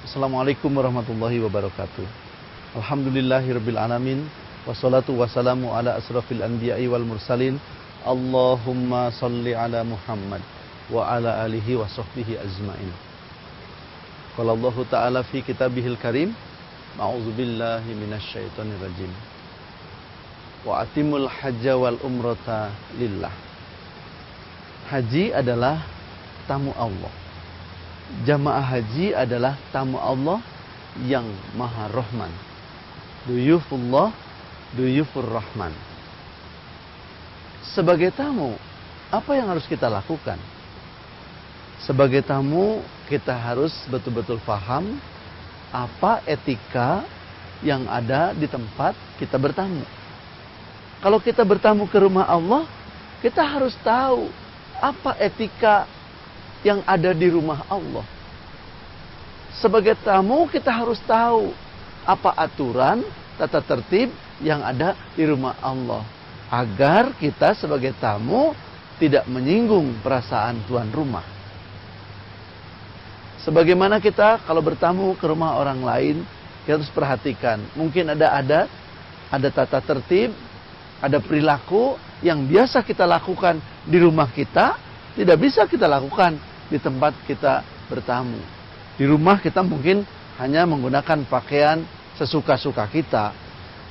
Assalamualaikum warahmatullahi wabarakatuh. Alhamdulillahirabbil alamin wassalatu wassalamu ala asrafil anbiya'i wal mursalin. Allahumma shalli ala Muhammad wa ala alihi wa sahbihi ajmain. Qala Allah Ta'ala fi kitabihil karim, a'udzubillahi minasyaitonir rajim. Wa atimul hajja wal umrata lillah. Haji adalah tamu Allah. Jamaah haji adalah tamu Allah yang maha rahman. Duyufullah, duyufur rahman. Sebagai tamu, apa yang harus kita lakukan? Sebagai tamu, kita harus betul-betul paham apa etika yang ada di tempat kita bertamu. Kalau kita bertamu ke rumah Allah, kita harus tahu apa etika yang ada di rumah Allah. Sebagai tamu kita harus tahu apa aturan, tata tertib yang ada di rumah Allah, agar kita sebagai tamu tidak menyinggung perasaan tuan rumah. Sebagaimana kita kalau bertamu ke rumah orang lain, kita harus perhatikan. Mungkin ada tata tertib, ada perilaku yang biasa kita lakukan di rumah kita, tidak bisa kita lakukan di tempat kita bertamu. Di rumah kita mungkin hanya menggunakan pakaian sesuka-suka kita.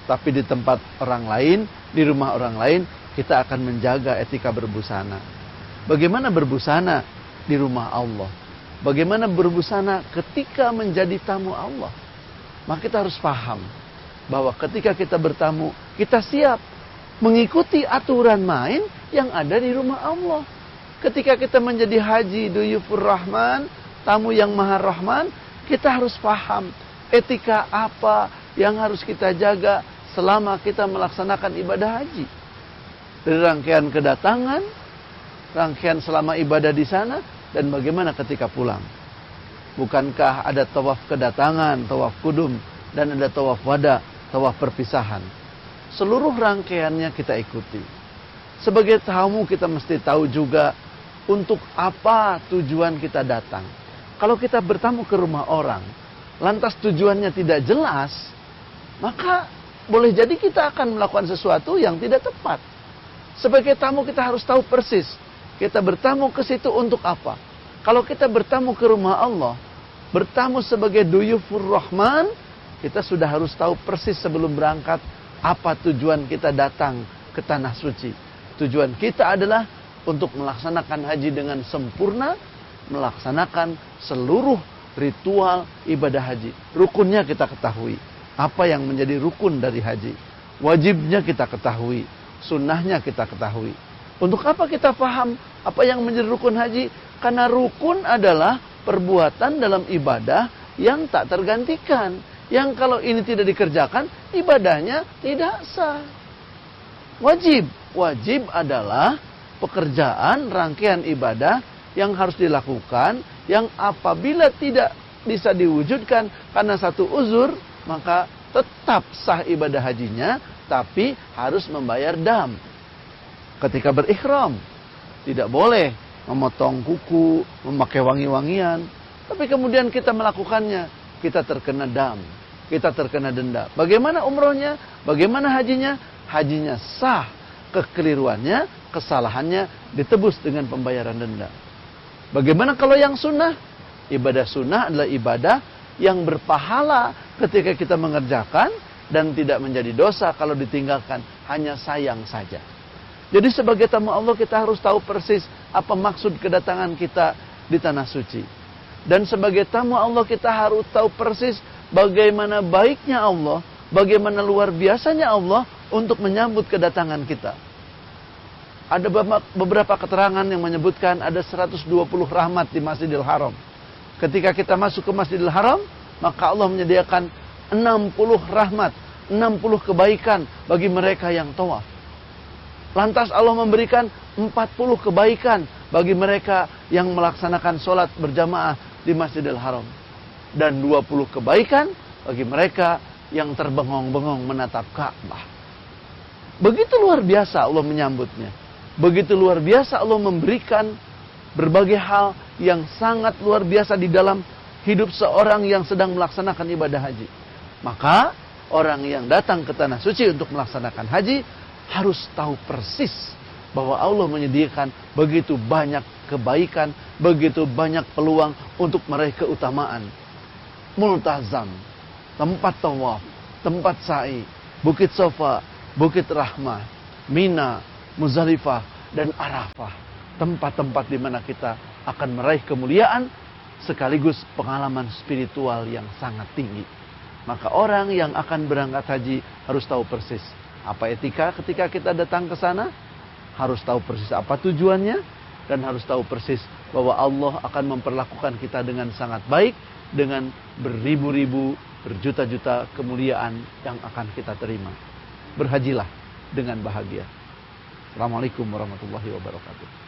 Tapi di tempat orang lain, di rumah orang lain, kita akan menjaga etika berbusana. Bagaimana berbusana di rumah Allah? Bagaimana berbusana ketika menjadi tamu Allah? Maka kita harus paham bahwa ketika kita bertamu, kita siap mengikuti aturan main yang ada di rumah Allah. Ketika kita menjadi haji duyufur rahman, tamu yang maha rahman, kita harus paham etika apa yang harus kita jaga selama kita melaksanakan ibadah haji. Dari rangkaian kedatangan, rangkaian selama ibadah di sana, dan bagaimana ketika pulang. Bukankah ada tawaf kedatangan, tawaf kudum, dan ada tawaf wada, tawaf perpisahan. Seluruh rangkaiannya kita ikuti. Sebagai tamu kita mesti tahu juga untuk apa tujuan kita datang. Kalau kita bertamu ke rumah orang, lantas tujuannya tidak jelas, maka boleh jadi kita akan melakukan sesuatu yang tidak tepat. Sebagai tamu kita harus tahu persis, kita bertamu ke situ untuk apa. Kalau kita bertamu ke rumah Allah, bertamu sebagai duyufur rahman, kita sudah harus tahu persis sebelum berangkat apa tujuan kita datang ke tanah suci. Tujuan kita adalah untuk melaksanakan haji dengan sempurna, melaksanakan seluruh ritual ibadah haji. Rukunnya kita ketahui. Apa yang menjadi rukun dari haji? Wajibnya kita ketahui. Sunnahnya kita ketahui. Untuk apa kita paham apa yang menjadi rukun haji? Karena rukun adalah perbuatan dalam ibadah yang tak tergantikan. Yang kalau ini tidak dikerjakan, ibadahnya tidak sah. Wajib adalah pekerjaan rangkaian ibadah yang harus dilakukan, yang apabila tidak bisa diwujudkan karena satu uzur, maka tetap sah ibadah hajinya, tapi harus membayar dam. Ketika berikhram, tidak boleh memotong kuku, memakai wangi-wangian, tapi kemudian kita melakukannya, kita terkena dam, kita terkena denda. Bagaimana umrohnya? Bagaimana hajinya? Hajinya sah, kekeliruannya, kesalahannya ditebus dengan pembayaran denda. Bagaimana kalau yang sunnah? Ibadah sunnah adalah ibadah yang berpahala ketika kita mengerjakan dan tidak menjadi dosa kalau ditinggalkan, hanya sayang saja. Jadi sebagai tamu Allah kita harus tahu persis apa maksud kedatangan kita di tanah suci. Dan sebagai tamu Allah kita harus tahu persis bagaimana baiknya Allah, bagaimana luar biasanya Allah untuk menyambut kedatangan kita. Ada beberapa keterangan yang menyebutkan ada 120 rahmat di Masjidil Haram. Ketika kita masuk ke Masjidil Haram, maka Allah menyediakan 60 rahmat, 60 kebaikan bagi mereka yang tawaf. Lantas Allah memberikan 40 kebaikan bagi mereka yang melaksanakan sholat berjamaah di Masjidil Haram. Dan 20 kebaikan bagi mereka yang terbengong-bengong menatap Ka'bah. Begitu luar biasa Allah menyambutnya. Begitu luar biasa Allah memberikan berbagai hal yang sangat luar biasa di dalam hidup seorang yang sedang melaksanakan ibadah haji. Maka orang yang datang ke tanah suci untuk melaksanakan haji harus tahu persis bahwa Allah menyediakan begitu banyak kebaikan, begitu banyak peluang untuk meraih keutamaan. Multazam, tempat tawaf, tempat sa'i, Bukit Sofa, Bukit Rahmah, Mina, Muzdalifah, dan Arafah. Tempat-tempat di mana kita akan meraih kemuliaan sekaligus pengalaman spiritual yang sangat tinggi. Maka orang yang akan berangkat haji harus tahu persis apa etika ketika kita datang ke sana, harus tahu persis apa tujuannya, dan harus tahu persis bahwa Allah akan memperlakukan kita dengan sangat baik, dengan beribu-ribu, berjuta-juta kemuliaan yang akan kita terima. Berhajilah dengan bahagia. Assalamualaikum warahmatullahi wabarakatuh.